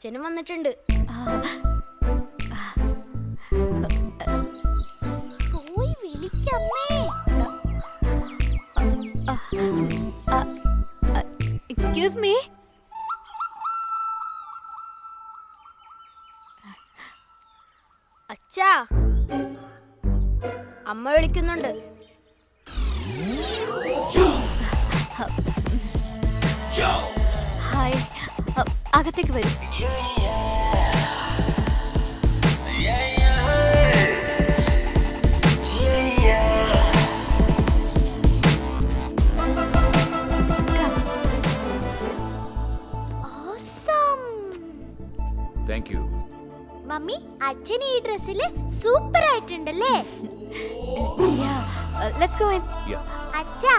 അച്ഛനും വന്നിട്ടുണ്ട്. പോയി വിളിക്കമ്മേ. Excuse me. അച്ഛാ, അമ്മ വിളിക്കുന്നുണ്ട്. ഹായ്, അകത്തേക്ക് വരൂ. Thank you. മമ്മി, അച്ഛൻ ഈ ഡ്രസ്സില് സൂപ്പർ ആയിട്ടുണ്ടല്ലേ? Let's go in. അച്ഛാ,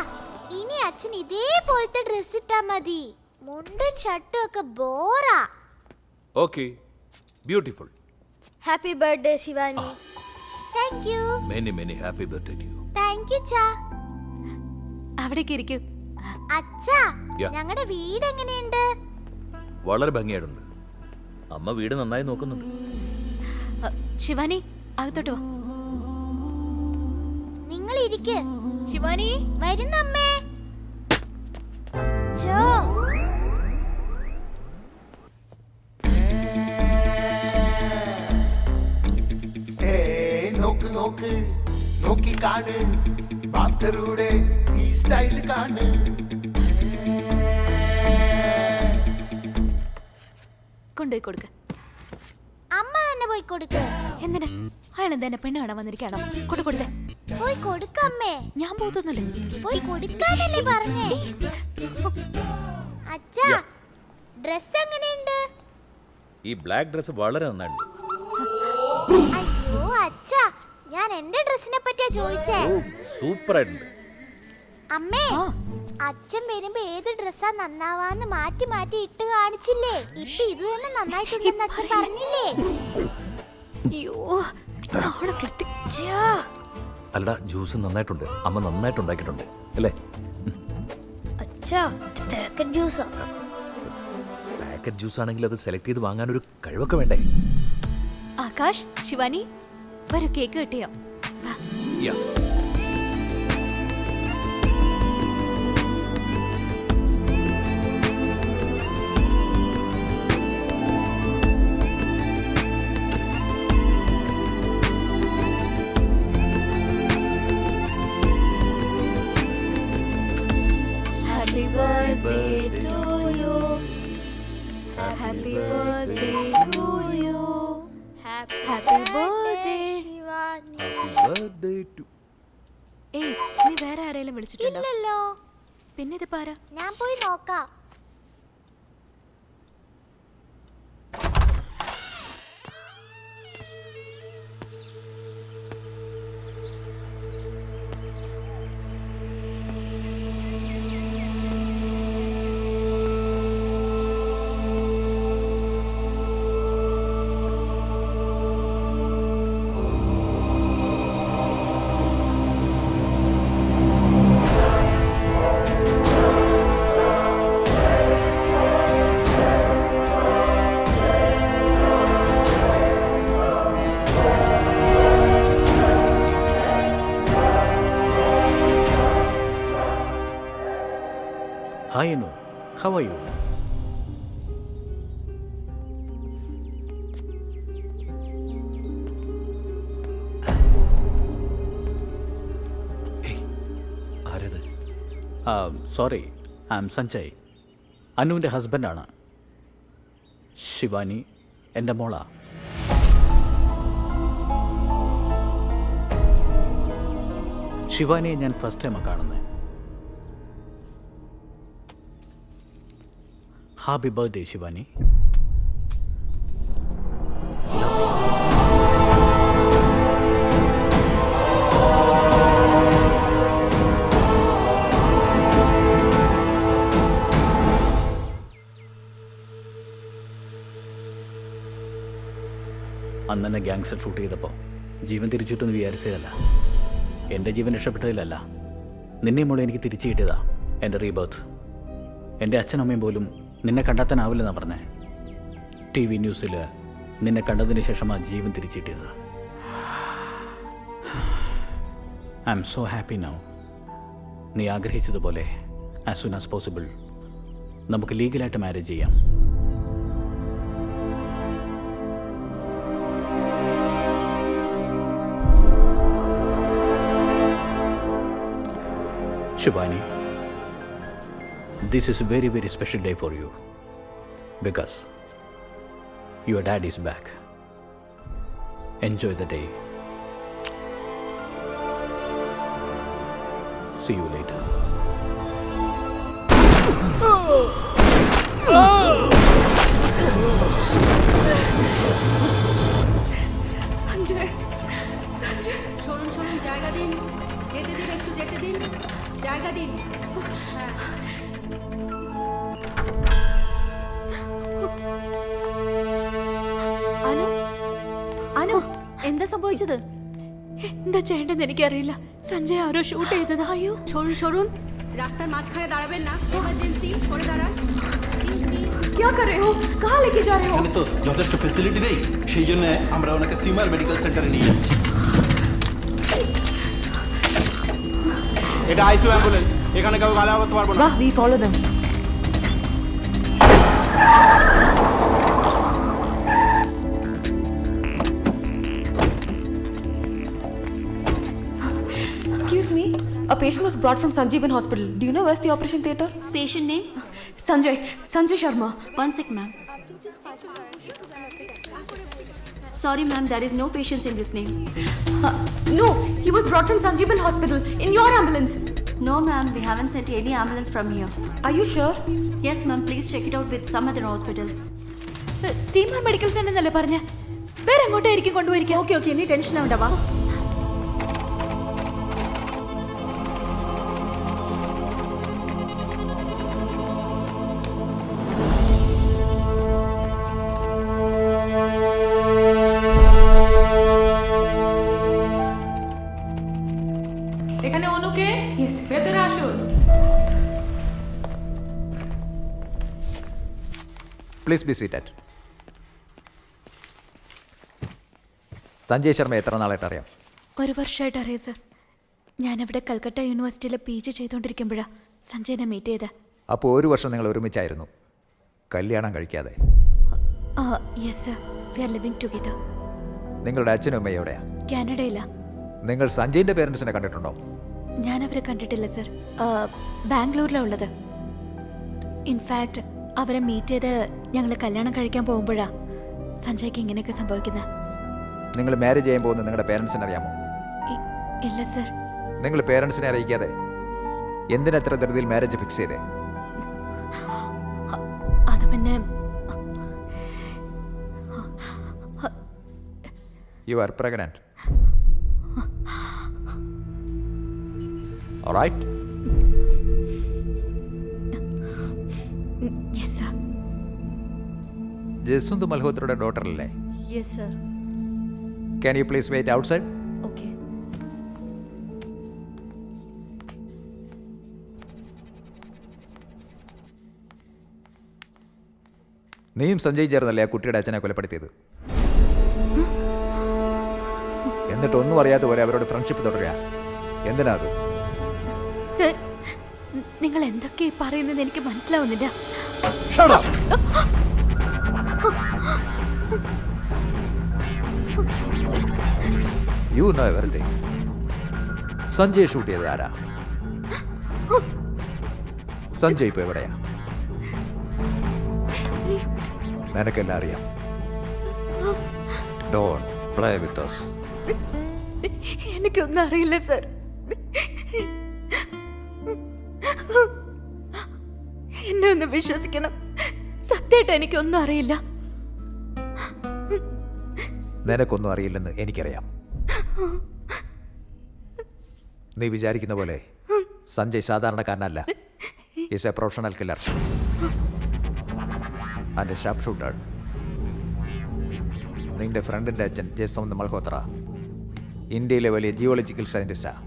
ഇനി അച്ഛൻ ഇതേപോലത്തെ ഡ്രസ് ഇട്ടാ മതി. മുണ്ടും ഷർട്ടും ഒക്കെ ബോറാ. Okay, beautiful. Happy birthday Shivani. Thank you. Many many happy birthday to you. Thank you ചാ. അവിടേക്ക് ഇരിക്കൂ. അച്ഛാ, Yeah. ഞങ്ങളുടെ വീട് എങ്ങനെയുണ്ട്? വളരെ ഭംഗിയായിട്ടുണ്ട്. അമ്മ വീട് നന്നായി നോക്കുന്നുണ്ട്. ശിവാനി, അകത്തോട്ട് വാ. നിങ്ങൾ ഇരിക്ക്. ശിവാനി, വരുന്നമ്മേ. അച്ഛോ, നോക്ക് നോക്ക് നോക്കി കാണ് ഭാസ്കറുടെ ഈ സ്റ്റൈൽ കാണ്. കൊണ്ടുപോയി കൊടുക്ക. അമ്മ തന്നെ പോയി കൊടുക്ക്. എന്തിനാ? അയാൾ എന്താ എന്നെ പെണ്ണ് കാണാൻ വന്നിരിക്കാണോ? കൊടുത്തേ. പോയി കൊടുക്കമ്മേ. ഞാൻ പോകുന്നില്ല. പോയി കൊടുക്കാനല്ലേ പറഞ്ഞേ? അച്ഛാ, ഡ്രസ് എങ്ങനെയുണ്ട്? ഈ ബ്ലാക്ക് ഡ്രസ് വളരെ നന്നായിട്ടുണ്ട്. അയ്യോ അച്ഛാ, ഞാൻ എന്റെ ഡ്രസ്സിനെ പറ്റിയാ ചോദിച്ചേ. സൂപ്പർ ആയിട്ടുണ്ട്. അമ്മേ, അച്ഛൻ വരുമ്പോ ഏത് ഡ്രസ്സാ നന്നാവാന്ന് മാറ്റി മാറ്റി ഇട്ട് കാണിച്ചില്ലേ? ഇപ്പൊ ഇത് തന്നെ നന്നായിട്ടുണ്ടെന്ന് അച്ഛൻ പറഞ്ഞില്ലേ? അയ്യോ, നാളെ കൃത്യം. അല്ലടാ, ജ്യൂസ് നന്നായിട്ടുണ്ട്. അമ്മ നന്നായിട്ട് ഉണ്ടാക്കിയിട്ടുണ്ട് അല്ലേ? അച്ഛാ, പാക്കറ്റ് ജ്യൂസാ. പാക്കറ്റ് ജ്യൂസ് ആണെങ്കിൽ അത് സെലക്ട് ചെയ്ത് വാങ്ങാൻ ഒരു കഴിവൊക്കെ വേണ്ടേ? ആകാശ്, ശിവാനി, വരൂ, കേക്ക് കിട്ടിയോ? Yeah. Happy birthday to you. Happy birthday to you. Happy birthday. Shivani. Happy birthday to ഏയ്, നീ വേറെ ആരെങ്കിലും വിളിച്ചിട്ടുണ്ടോ? ഇല്ലല്ലോ. പിന്നെ ഇത് പാരാ? ഞാൻ പോയി നോക്കാം. Hi, Anu. How are you? Hey, ആരത്? Sorry, I'm Sanjay. അനുവിൻ്റെ ഹസ്ബൻഡാണ്. ശിവാനി എൻ്റെ മോളാ. ശിവാനിയെ ഞാൻ ഫസ്റ്റ് ടൈമാണ് കാണുന്നത്. Happy birthday Shivani. അന്ന് തന്നെ ഗ്യാങ്സ്റ്റർ ഷൂട്ട് ചെയ്തപ്പോൾ ജീവൻ തിരിച്ചിട്ടെന്ന് വിചാരിച്ചതല്ല. എൻ്റെ ജീവൻ രക്ഷപ്പെട്ടതിലല്ല, നിന്നെ മോളെ എനിക്ക് തിരിച്ചു കിട്ടിയതാ എൻ്റെ റീബർത്ത്. എൻ്റെ അച്ഛനമ്മയും പോലും നിന്നെ കണ്ടെത്താനാവില്ലെന്നാണ് പറഞ്ഞത്. TV ന്യൂസിൽ നിന്നെ കണ്ടതിന് ശേഷമാണ് ജീവൻ തിരിച്ചിട്ടിയത്. I am so happy now. നീ ആഗ്രഹിച്ചതുപോലെ ആസ് സൂൺ ആസ് പോസിബിൾ നമുക്ക് ലീഗലായിട്ട് മാരേജ് ചെയ്യാം. Shivani, this is a very, very special day for you because your dad is back. Enjoy the day. See you later. Sanjay, সরুন সরুন, জায়গা দিন, যেতে দিন, একটু যেতে দিন, জায়গা দিন। അനു, അനു, എന്താ സംഭവിച്ചത്? എന്താ ചെയ്യേണ്ടതെന്ന് എനിക്കറിയില്ല. സഞ്ജയ് ആരോ ഷൂട്ട് ചെയ്തത്. അയ്യോ, সরুন সরুন, রাস্তার মাঝখানে দাঁড়াবেন না, এমার্জেন্সি, সরে দাঁড়ান। क्या कर रहे हो? कहाँ लेके जा रहे हो? এখানে তো যথেষ্ট ফেসিলিটি নেই, সেই জন্য আমরা ওনাকে সিমার মেডিকেল সেন্টারে নিয়ে যাচ্ছি। এটা আইসিইউ অ্যাম্বুলেন্স, এখানে কেউ গালা করতে পারবো না। वाह, we follow them. Excuse me, a patient was brought from Sanjeevan Hospital. Do you know where's the operation theatre? Patient name? Sanjay Sharma. One sec, ma'am. Sorry, ma'am, there is no patients in this name. No, he was brought from Sanjeevan Hospital in your ambulance. No, ma'am, we haven't sent any ambulance from here. Are you sure? Yes, ma'am, please check it out with some other hospitals. Seema medical centre എന്നല്ലേ പറഞ്ഞ? വേറെ എങ്ങോട്ടായിരിക്കും കൊണ്ടുപോയിരിക്കുക? Okay, okay, നീ tension ആവണ്ട, വാ. এখানে অনুকে Yes. ভেতরে আসুন। Please be seated. Sanjay Sharma എത്ര നാളായിട്ട് അറിയാം? 1 വർഷമായിട്ട് അറിയാം സർ. ഞാനവിടെ കൽക്കട്ട യൂണിവേഴ്സിറ്റിയിൽ PG ചെയ്തുകൊണ്ടിരിക്കുമ്പോഴാണ് സഞ്ജയനെ മീറ്റ് ചെയ്തത്. അപ്പോൾ 1 വർഷം നിങ്ങൾ ഒരുമിച്ചായിരുന്നു, കല്യാണം കഴിക്കാതെ. Yes sir, we are living together. നിങ്ങളുടെ അച്ഛനും അമ്മയും എവിടെയാ? കാനഡയിലാ. നിങ്ങൾ സഞ്ജയിൻ്റെ പേരൻസിനെ കണ്ടിട്ടുണ്ടോ? ഞാൻ അവരെ കണ്ടിട്ടില്ല സർ. ബാംഗ്ലൂരിലാണ് ഉള്ളത്. ഇൻഫാക്ട് അവരെ മീറ്റ് ചെയ്ത് ഞങ്ങൾ കല്യാണം കഴിക്കാൻ പോകുമ്പോഴാണ് സഞ്ജയ്ക്ക് ഇങ്ങനെയൊക്കെ സംഭവിക്കുന്നത്. നിങ്ങൾ മാരേജ് ചെയ്യാൻ പോകുന്നത് നിങ്ങളുടെ പേരൻസിനെ അറിയാമോ? ഇല്ല സർ. നിങ്ങൾ പേരൻസിനെ അറിയിക്കാതെ എന്തിനത്ര ധൃതിയിൽ മാരേജ് ഫിക്സ് ചെയ്തേ? അത് പിന്നെ you are pregnant. Alright. Yes sir. Jaswant മൽഹോത്രയുടെ ഡോട്ടറല്ലേ? Yes, sir. Can you please wait outside? Okay. നീയും സഞ്ജയ് ചേർന്നല്ലേ ആ കുട്ടിയുടെ അച്ഛനെ കൊലപ്പെടുത്തിയത്? എന്നിട്ട് ഒന്നും അറിയാത്ത പോലെ അവരോട് ഫ്രണ്ട്ഷിപ്പ് തുടരുക. എന്തിനാ അത്? സർ, നിങ്ങൾ എന്തൊക്കെയാ പറയുന്നത് എനിക്ക് മനസ്സിലാവുന്നില്ല. You know everything. Sanjay shoot ചെയ്തത് ആരാ? സഞ്ജയ് ഇപ്പൊ എവിടെയാ? നിനക്കെല്ലാം അറിയാം. Don't play with us. എനിക്കൊന്നും അറിയില്ല സർ. എന്നെ ഒന്ന് വിശ്വസിക്കണം. സത്യമായിട്ട് എനിക്കൊന്നും അറിയില്ല. നിനക്കൊന്നും അറിയില്ലെന്ന് എനിക്കറിയാം. നീ വിചാരിക്കുന്ന പോലെ സഞ്ജയ് സാധാരണക്കാരനല്ല. Is a professional killer and a sharp shooter. നിന്റെ ഫ്രണ്ടിൻ്റെ അച്ഛൻ ജസ്വന്ത് മൽഹോത്ര ഇന്ത്യയിലെ വലിയ ജിയോളജിക്കൽ സയൻറ്റിസ്റ്റാണ്.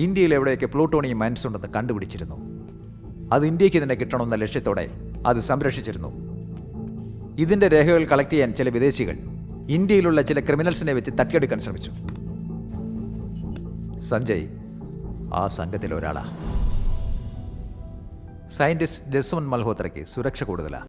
ഇന്ത്യയിൽ എവിടെയൊക്കെ പ്ലൂട്ടോണിയം മൈൻസ് ഉണ്ടെന്ന് കണ്ടുപിടിച്ചിരുന്നു. അത് ഇന്ത്യക്ക് തന്നെ കിട്ടണമെന്ന ലക്ഷ്യത്തോടെ അത് സംരക്ഷിച്ചിരുന്നു. ഇതിന്റെ രേഖകൾ കളക്ട് ചെയ്യാൻ ചില വിദേശികൾ ഇന്ത്യയിലുള്ള ചില ക്രിമിനൽസിനെ വെച്ച് തട്ടിയെടുക്കാൻ ശ്രമിച്ചു. സഞ്ജയ് ആ സംഘത്തിൽ ഒരാളാ. സയന്റിസ്റ്റ് ജസ്വന്ത് മൽഹോത്രയ്ക്ക് സുരക്ഷ കൂടുതലാണ്.